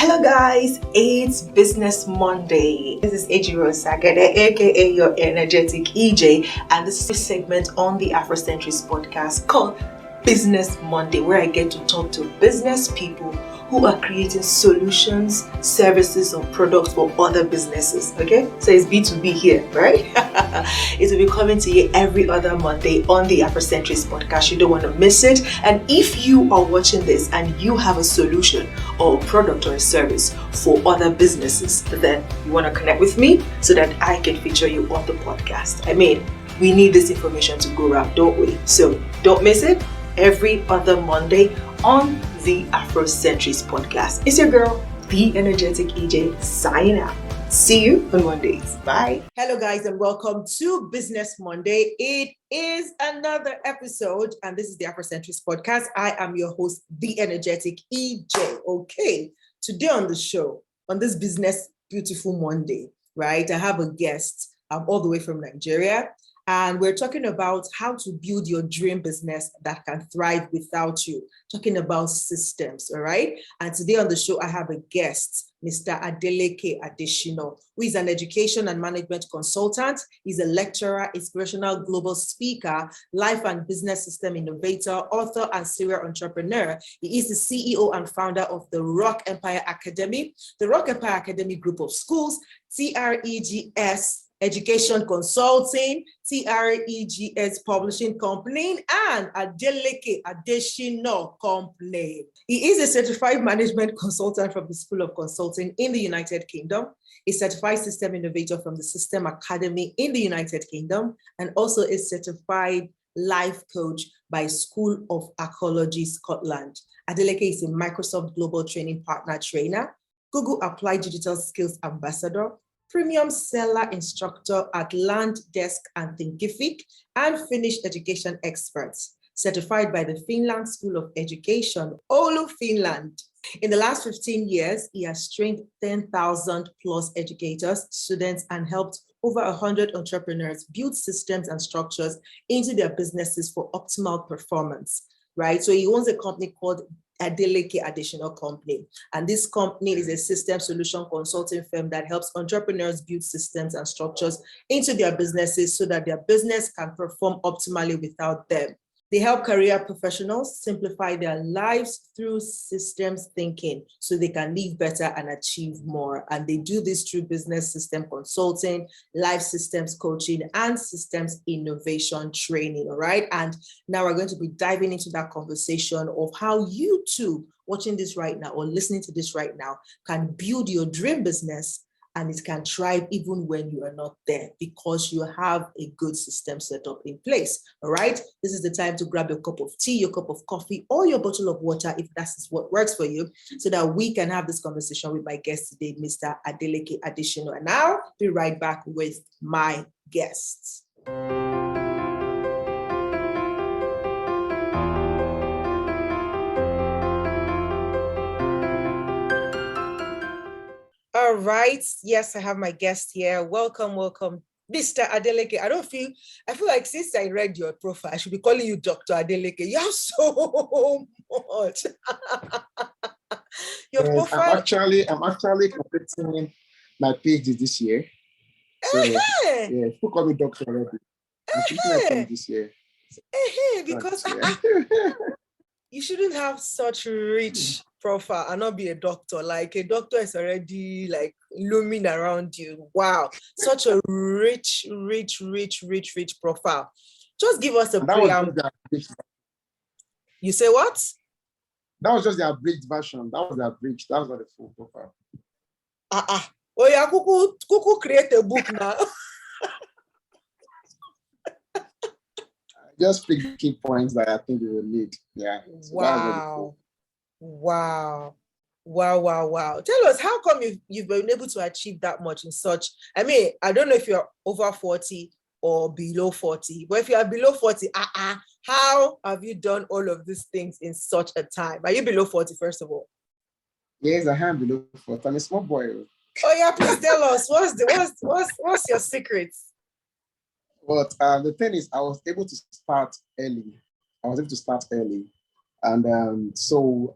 Hello guys, it's Business Monday. This is Ejiro Sagede, aka your energetic EJ, and this is a segment on the Afrocentrist podcast called Business Monday, where I get to talk to business people who are creating solutions, services, or products for other businesses. Okay, so it's B2B here, right? It will be coming to you every other Monday on the Afrocentrist podcast. You don't want to miss it. And if you are watching this and you have a solution or a product or a service for other businesses, then you want to connect with me so that I can feature you on the podcast. I mean, we need this information to go around, don't we? So don't miss it every other Monday on the Afrocentrist podcast. It's your girl, the energetic EJ, signing out. See you on Mondays. Bye. Hello, guys, and welcome to Business Monday. It is another episode, and this is the Afrocentrist podcast. I am your host, the energetic EJ. Okay, today on the show, on this Business Beautiful Monday, right, I have a guest all the way from Nigeria. And we're talking about how to build your dream business that can thrive without you. Talking about systems, all right? And today on the show, I have a guest, Mr. Adeleke Adeshina, who is an education and management consultant. He's a lecturer, inspirational global speaker, life and business system innovator, author, and serial entrepreneur. He is the CEO and founder of the Rock Empire Academy, the Rock Empire Academy group of schools, TREGS Education Consulting, TREGS Publishing Company, and Adeleke Adeshina Company. He is a certified management consultant from the School of Consulting in the United Kingdom, a certified system innovator from the System Academy in the United Kingdom, and also a certified life coach by School of Archaeology, Scotland. Adeleke is a Microsoft Global Training Partner Trainer, Google Applied Digital Skills Ambassador, premium seller instructor at Land Desk and Thinkific, and Finnish education experts, certified by the Finland School of Education, Oulu, Finland. In the last 15 years, he has trained 10,000 plus educators, students, and helped over 100 entrepreneurs build systems and structures into their businesses for optimal performance, right? So he owns a company called Adeleke Adeshina Company. And this company is a system solution consulting firm that helps entrepreneurs build systems and structures into their businesses so that their business can perform optimally without them. They help career professionals simplify their lives through systems thinking so they can live better and achieve more. And they do this through business system consulting, life systems coaching, and systems innovation training, all right? And now we're going to be diving into that conversation of how you too, watching this right now or listening to this right now, can build your dream business and it can thrive even when you are not there because you have a good system set up in place, all right? This is the time to grab your cup of tea, your cup of coffee, or your bottle of water, if that's what works for you, so that we can have this conversation with my guest today, Mr. Adeleke Adeshina. And I'll be right back with my guests. All right. Yes, I have my guest here. Welcome, Mr. Adeleke. I feel like since I read your profile, I should be calling you Dr. Adeleke. You have so much. Your yes, profile. I'm actually completing my PhD this year. So yeah, people call me doctor already. I'm finishing my PhD this year. Because you shouldn't have such rich profile and not be a doctor. Like a doctor is already like looming around you. Wow, such a rich profile. Just give us a preamble. You say what? That was just the abridged version. That was the abridged. That was not the full profile. Oh yeah, Kuku create a book now. Just pick key points that I think you will need. Yeah. So wow. Tell us, how come you've been able to achieve that much in such, I mean, I don't know if you're over 40 or below 40, but if you are below 40, how have you done all of these things in such a time? Are you below 40, first of all? Yes, I am below 40. I'm a small boy. Oh yeah, please tell us, what's your secrets? But the thing is, I was able to start early. And so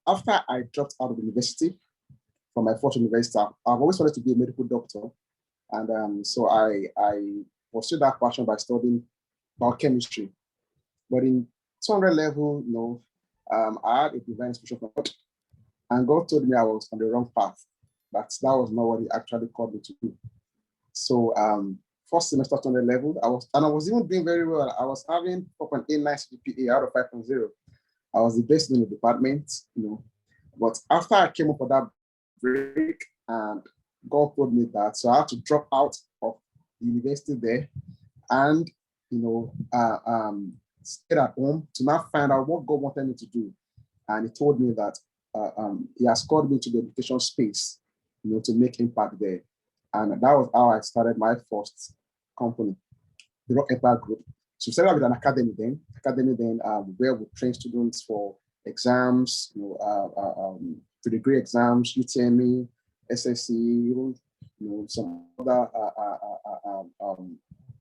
after I dropped out of university from my first university, I've always wanted to be a medical doctor. And so I pursued that passion by studying biochemistry. But in 200 level, I had a divine inspiration from God. And God told me I was on the wrong path. That was not what He actually called me to do. So first semester 200 level, I was even doing very well. I was having 4.89 GPA out of 5.0. I was the best in the department, But after I came up for that break, and God told me that, so I had to drop out of the university there, and stayed at home to now find out what God wanted me to do. And He told me that He has called me to the education space, to make impact there. And that was how I started my first company, the Rock Empire Group. So we started with an academy then, where we train students for exams, pre-degree exams, UTME, SSC, some other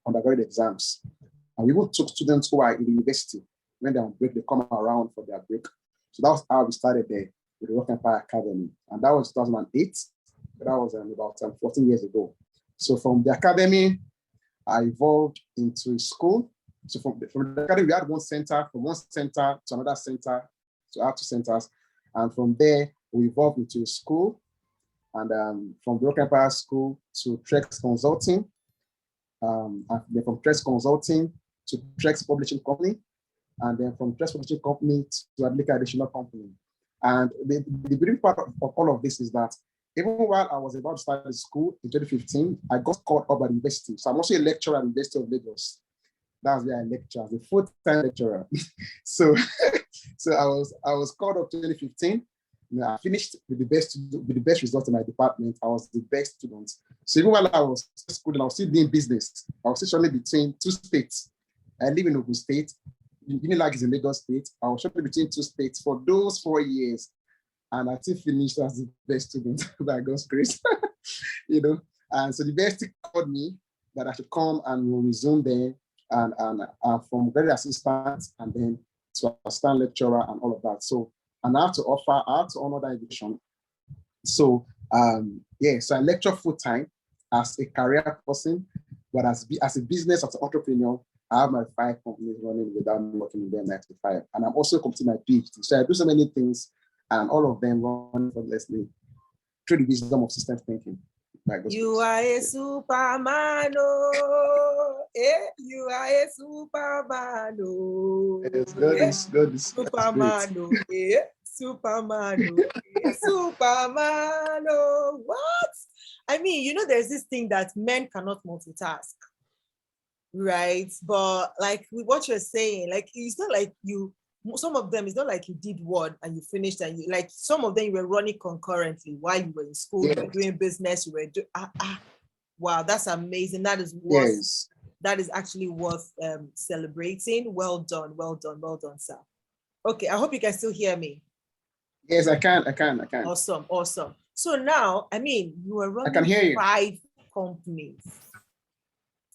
undergraduate exams. And we even took students who are in the university. When they're on break, they come around for their break. So that was how we started there with the Rock Empire Academy. And that was 2008. That was about 14 years ago. So from the academy, I evolved into a school. So from the academy, we had one center, from one center to another center, so I had 2 centers. And from there, we evolved into a school. And from the Rock Empire School to TREGS Consulting. And then from TREGS Consulting to TREGS Publishing Company. And then from TREGS Publishing Company to Adeleke Adeshina Company. And the beautiful part of all of this is that even while I was about to start the school in 2015, I got called up at the university. So I'm also a lecturer at the University of Lagos. That's where I lecture as a full-time lecturer. so I was called up in 2015. I finished with the best result in my department. I was the best student. So even while I was in school, I was still doing business. I was actually between 2 states. I live in Ogun State. Unilag is in Lagos State. I was shortly between 2 states for those 4 years. And I still finished as the best student by God's grace, And so the university called me that I should come and we'll resume there, and from graduate assistant and then to assistant lecturer and all of that. So, and I had to honor that invitation. So, so I lecture full time as a career person, but as a business, as an entrepreneur, I have my 5 companies running without me working in them 9 to 5. And I'm also completing my PhD. So I do so many things, and all of them run effortlessly through the wisdom of systems thinking. You are a Superman, oh. You are a Superman, oh. Yes, God is Superman, oh. Superman, oh. Superman, oh. What? I mean, there's this thing that men cannot multitask, right? But like with what you're saying, like it's not like some of them, it's not like you did one and you finished, and like some of them you were running concurrently while you were in school, you were doing business, you were doing wow, that's amazing. That is worth that is actually worth celebrating. Well done, sir. Okay, I hope you can still hear me. Yes, I can. Awesome. So now, I mean, you are running I can hear you. 5 companies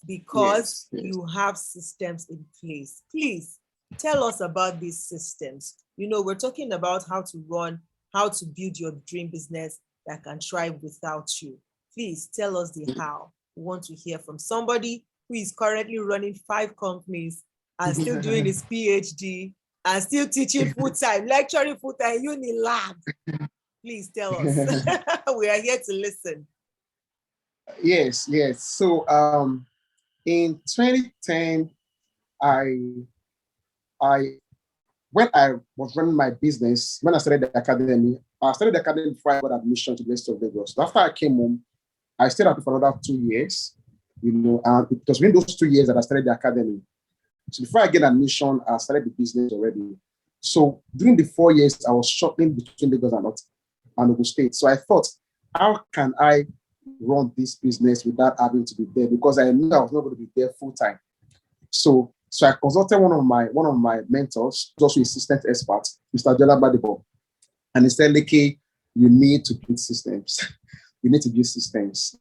because you have systems in place. Please tell us about these systems. We're talking about how to build your dream business that can thrive without you. Please tell us the how. We want to hear from somebody who is currently running 5 companies and still doing his PhD and still teaching full-time, lecturing full-time, Unilab. Please tell us. We are here to listen. Yes. So in 2010, when I was running my business, when I started the academy before I got admission to the University of Lagos. So after I came home, I stayed at it for another 2 years, and it was within those 2 years that I started the academy. So before I get admission, I started the business already. So during the 4 years, I was shuttling between Lagos and Ogun State. So I thought, how can I run this business without having to be there? Because I knew I was not going to be there full time. So I consulted one of my mentors, who's also assistant expert, Mr. Jola Badibo. And he said, Leke, you need to build systems. You need to build systems.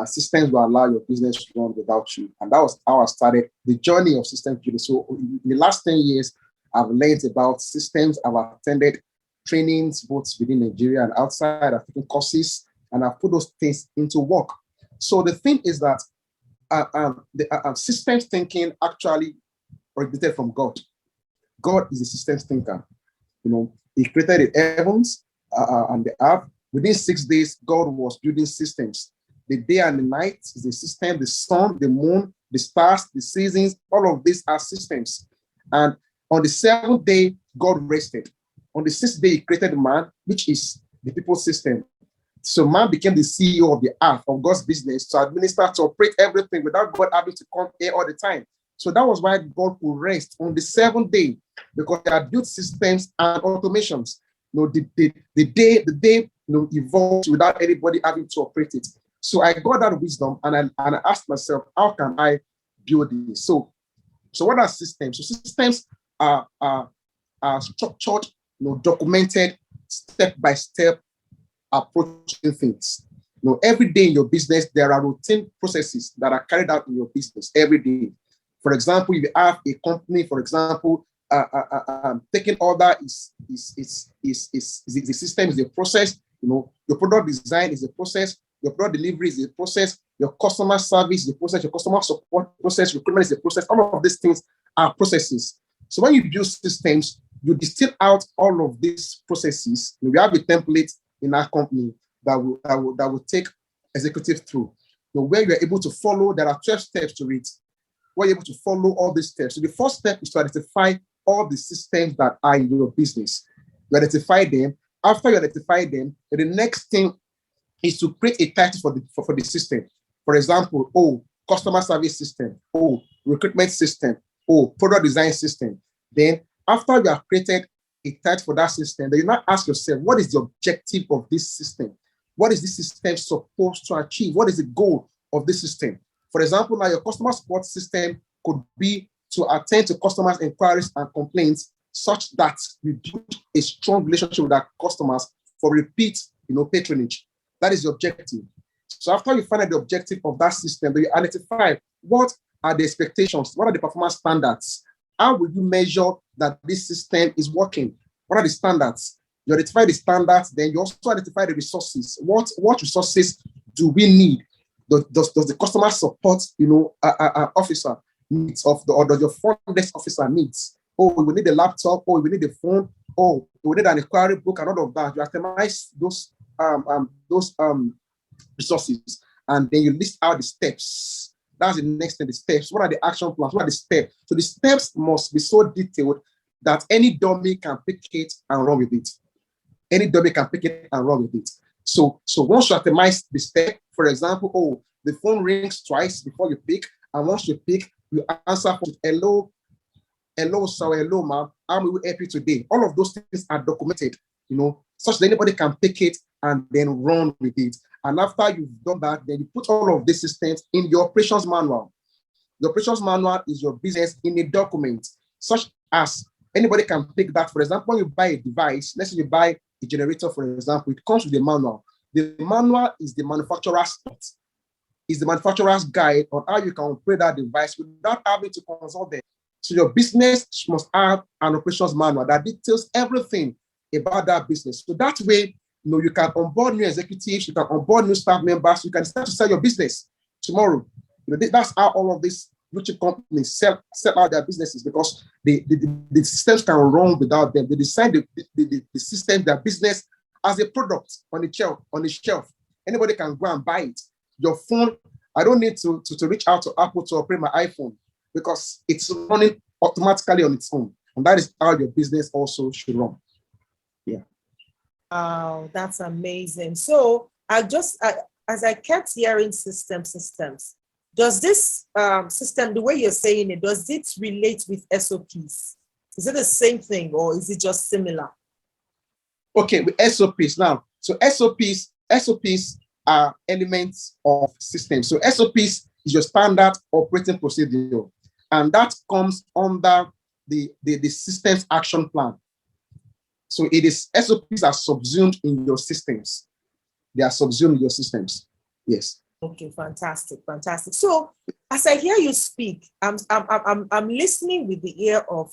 Systems will allow your business to run without you. And that was how I started the journey of systems building. So in the last 10 years, I've learned about systems. I've attended trainings both within Nigeria and outside. I've taken courses, and I've put those things into work. So the thing is that systems thinking actually originated from God. God is a systems thinker. He created the heavens and the earth. Within 6 days, God was building systems. The day and the night is a system. The sun, the moon, the stars, the seasons, all of these are systems. And on the 7th day, God rested. On the 6th day, he created man, which is the people's system. So man became the CEO of the earth, of God's business, to administer, to operate everything without God having to come here all the time. So that was why God could rest on the 7th day, because they had built systems and automations. The day evolved without anybody having to operate it. So I got that wisdom, and I asked myself, how can I build this? So what are systems? So systems are structured, documented, step-by-step approaching things. Every day in your business, there are routine processes that are carried out in your business every day. For example, if you have a company, for example, taking order is the system, is the process. Your product design is the process. Your product delivery is the process. Your customer service is the process. Your customer support process, recruitment is the process. All of these things are processes. So when you build systems, you distill out all of these processes. We have a template in our company that will take executive through. Where you're able to follow, there are 12 steps to it. Where you're able to follow all these steps. So the first step is to identify all the systems that are in your business. You identify them. After you identify them, the next thing is to create a title for the system. For example, customer service system, recruitment system, product design system. Then after you have created a title for that system, then you now ask yourself, what is the objective of this system? What is this system supposed to achieve? What is the goal of this system? For example, now your customer support system could be to attend to customers' inquiries and complaints such that we build a strong relationship with our customers for repeat, patronage. That is the objective. So after you find out the objective of that system, then you identify what are the expectations, what are the performance standards, how will you measure that this system is working? What are the standards? You identify the standards, then you also identify the resources. What resources do we need? Does the customer support, officer needs or does your front desk officer needs? We need a laptop. We need a phone. We need an inquiry book and all of that. You itemize those resources, and then you list out the steps. That's the next thing, the steps. What are the action plans? What are the steps? So the steps must be so detailed that any dummy can pick it and run with it. Any dummy can pick it and run with it. So once you itemize the step, for example, the phone rings twice before you pick, and once you pick, you answer hello, sir, hello, ma'am, how will we help you today? All of those things are documented, such that anybody can pick it and then run with it. And after you've done that, then you put all of these systems in your operations manual. The operations manual is your business in a document, such as anybody can pick that. For example, when you buy a device, let's say you buy a generator, for example, it comes with a manual. The manual is the manufacturer's guide on how you can operate that device without having to consult them. So your business must have an operations manual that details everything about that business. So that way, you can onboard new executives, you can onboard new staff members, you can start to sell your business tomorrow. That's how all of these blue chip companies sell out their businesses, because the systems can run without them. They design the system, their business as a product on the shelf. Anybody can go and buy it. Your phone, I don't need to reach out to Apple to operate my iPhone, because it's running automatically on its own. And that is how your business also should run. Yeah. Wow, that's amazing. So as I kept hearing systems, does this system, the way you're saying it, does it relate with SOPs? Is it the same thing, or is it just similar? Okay, with SOPs now. So SOPs are elements of systems. So SOPs is your standard operating procedure, and that comes under the systems action plan. So it is SOPs are subsumed in your systems. They are subsumed in your systems. Yes. Okay, fantastic. So as I hear you speak, I'm listening with the ear of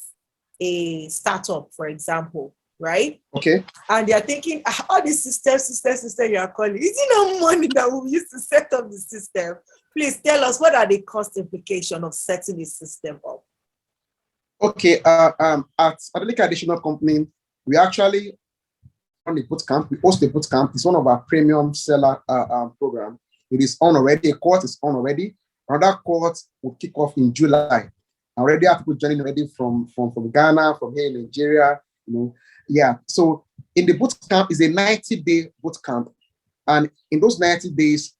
a startup, for example. right? Okay. And they're thinking, all these system you are calling, is it not money that we use to set up the system? Please tell us, what are the cost implications of setting this system up? Okay, at Adeleke Adeshina company, we actually run a bootcamp. We host a bootcamp. It's one of our premium seller program. It is on already. A course is on already. Another course will kick off in July. I already have people joining already from Ghana, from here in Nigeria. Yeah. So in the bootcamp is a 90-day bootcamp, and in those 90 days,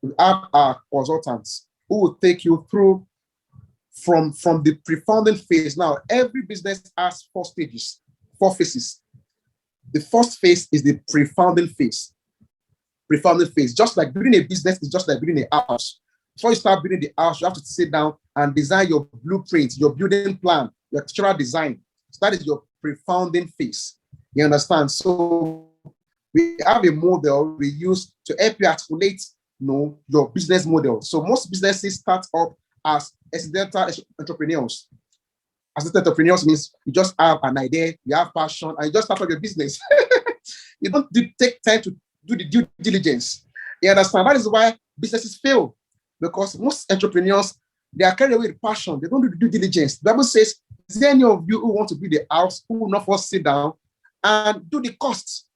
we have our consultants who will take you through from the pre-founding phase. Now, every business has 4 stages, 4 phases. The first phase is the pre-founding phase. Pre-founding phase, just like building a business, is just like building a house. Before you start building the house, you have to sit down and design your blueprint, your building plan, your structural design. So that is your pre-founding phase. You understand? So we have a model we use to help you articulate, your business model. So most businesses start up as accidental entrepreneurs. Accidental entrepreneurs means you just have an idea, you have passion, and you just start up your business. You don't take time to do the due diligence. You understand? That is why businesses fail, because most entrepreneurs, they are carried away with passion. They don't do the due diligence. The Bible says, is there any of you who want to build a house who will not first sit down and do the costs?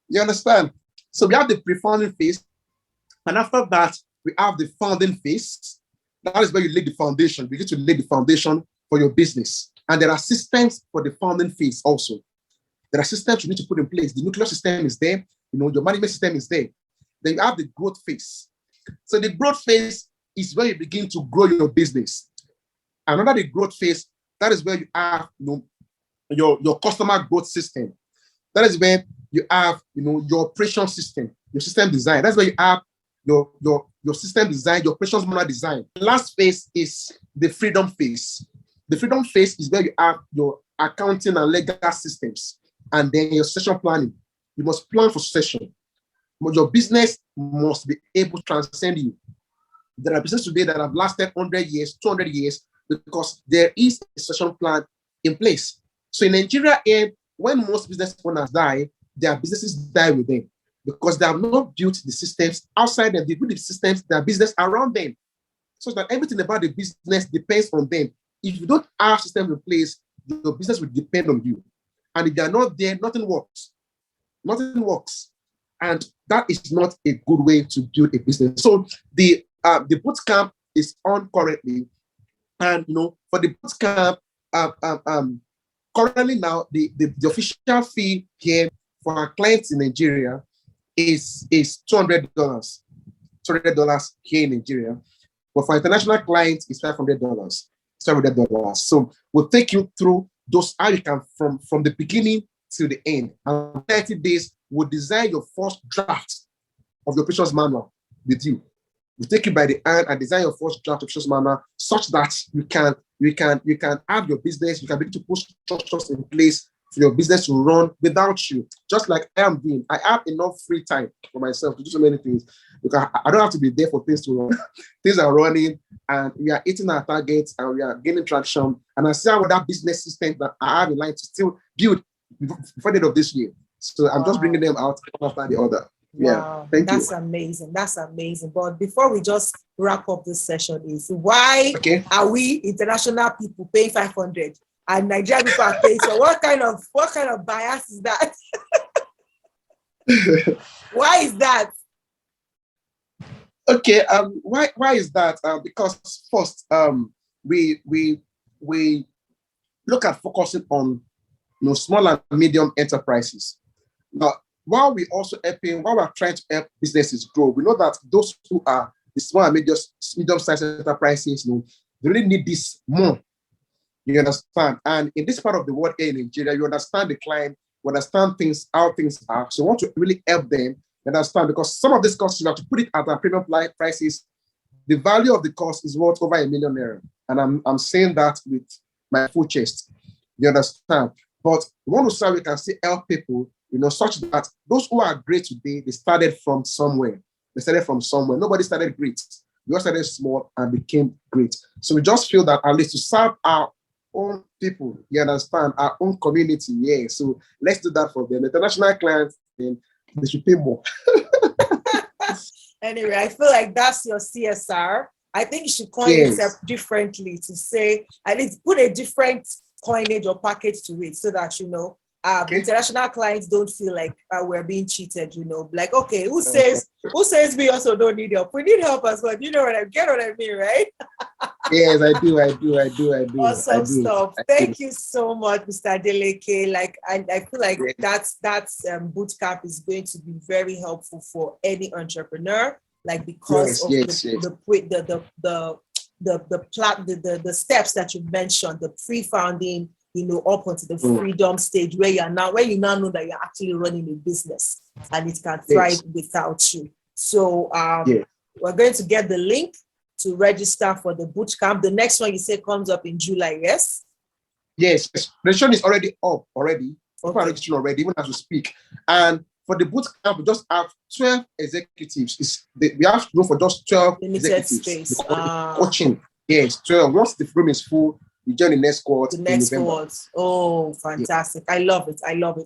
You understand? So we have the pre-founding phase, and after that, we have the founding phase. That is where you lay the foundation. You need to lay the foundation for your business. And there are systems for the founding phase also. There are systems you need to put in place. The nuclear system is there. Your management system is there. Then you have the growth phase. So the growth phase is where you begin to grow your business. And under the growth phase, that is where you have your customer growth system. That is where you have your operation system, your system design. That's where you have your system design, your operations manual design. The last phase is the freedom phase. The freedom phase is where you have your accounting and legal systems, and then your succession planning. You must plan for succession. Your business must be able to transcend you. There are businesses today that have lasted 100 years, 200 years, because there is a succession plan in place. So in Nigeria, when most business owners die, their businesses die with them, because they have not built the systems outside them. They build the systems, their business around them, so that everything about the business depends on them. If you don't have systems in place, your business will depend on you. And if they are not there, nothing works. Nothing works. And that is not a good way to build a business. So the bootcamp is on currently. And for the bootcamp, currently now the official fee here for our clients in Nigeria is $200. $200 here in Nigeria. But for international clients, it's $500. $700. So we'll take you through those, how you can from the beginning to the end. And 30 days, we'll design your first draft of your operations manual with you. We'll take you by the hand and design your first draft of operations manual such that you can have your business, you can begin to put structures in place for your business to run without you, just like I am doing. I have enough free time for myself to do so many things, because I don't have to be there for things to run. Things are running, and we are hitting our targets, and we are gaining traction. And I see how that business system that I have in line to still build before the end of this year. So I'm just bringing them out one after the other. Wow, yeah, that's amazing. That's amazing. But before we just wrap up this session, is why are we international people paying 500 and Nigerian people are paying? So what kind of bias is that? Why is that? Okay, why is that? Because first, we look at focusing on small and medium enterprises. Now, while we are trying to help businesses grow, we know that those who are the small and medium-sized enterprises, they really need this more. You understand? And in this part of the world here in Nigeria, you understand the client, you understand how things are. So you want to really help them, you understand, because some of these costs, you have to put it at a premium prices. The value of the cost is worth over ₦1 million. And I'm saying that with my full chest. You understand? But we want to say we can still help people, such that those who are great today, they started from somewhere. Nobody started great. We all started small and became great. So we just feel that at least to serve our own people, you understand, our own community. Yeah, so let's do that for them. The international clients, then they should pay more. Anyway, I feel like that's your CSR. I think you should coin Yes. it differently to say, at least put a different coinage or package to it so that, Okay. international clients don't feel like we're being cheated, like, okay, who says we also don't need help? We need help as well. You know what I mean, right? Yes, I do. Awesome stuff. Thank you so much, Mr. Adeleke. Like, I feel like Yes. that's boot camp is going to be very helpful for any entrepreneur. Like, because of the steps that you mentioned, the pre-founding, up onto the freedom stage where you now know that you're actually running a business and it can thrive without you. So we're going to get the link to register for the boot camp. The next one you say comes up in July, yes? Yes. Registration is already up already. Okay. Registration already, even as we speak. And for the boot camp, we just have 12 executives. We have room for just 12 limited executives. Space. Coaching. Yes, 12. Once the room is full, you join the next cohort. Oh, fantastic. Yeah. I love it.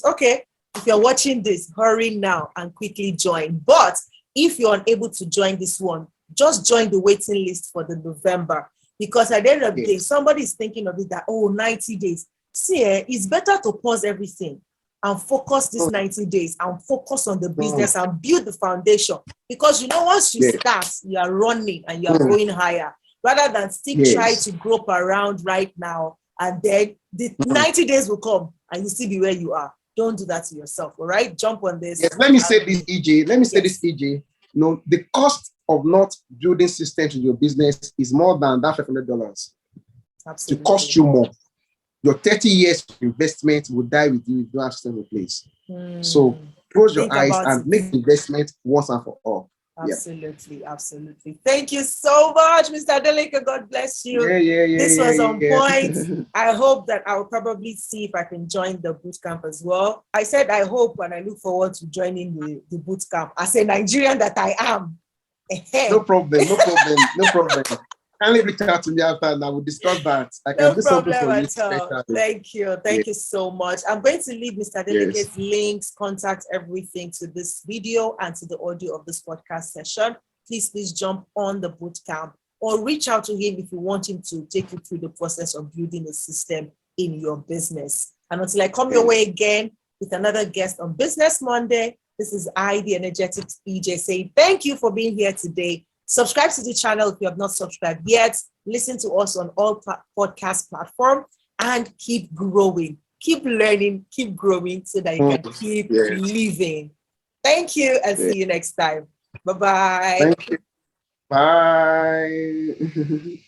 Okay. If you're watching this, hurry now and quickly join. But if you're unable to join this one, just join the waiting list for the November. Because at the end of the day, somebody is thinking of it that, 90 days. See, it's better to pause everything and focus these 90 days and focus on the business and build the foundation. Because, once you start, you are running and you are going higher. Rather than still try to grope around right now, and then the 90 days will come and you still be where you are. Don't do that to yourself, all right? Jump on this. Yes, let me say this, EJ. The cost of not building systems in your business is more than that $500. Absolutely. To cost you more. Your 30 years of investment will die with you if you don't have system in place. So close your eyes and make the investment once and for all. Absolutely. Thank you so much, Mr. Adeleke. God bless you. This was on point. I hope that I'll probably see if I can join the bootcamp as well. I said I hope, and I look forward to joining the bootcamp as a Nigerian that I am. No problem. Kindly reach out to me after and I will discuss that. I can do something for you. Thank you so much. I'm going to leave Mr. Adeleke's links, contact, everything to this video and to the audio of this podcast session. Please jump on the bootcamp or reach out to him if you want him to take you through the process of building a system in your business. And until I come your way again with another guest on Business Monday, this is I, the energetic EJ, saying thank you for being here today. Subscribe to the channel if you have not subscribed yet. Listen to us on all podcast platforms and keep growing, keep learning, keep growing so that you can keep living. Thank you and see you next time. Bye-bye. Thank you. Bye.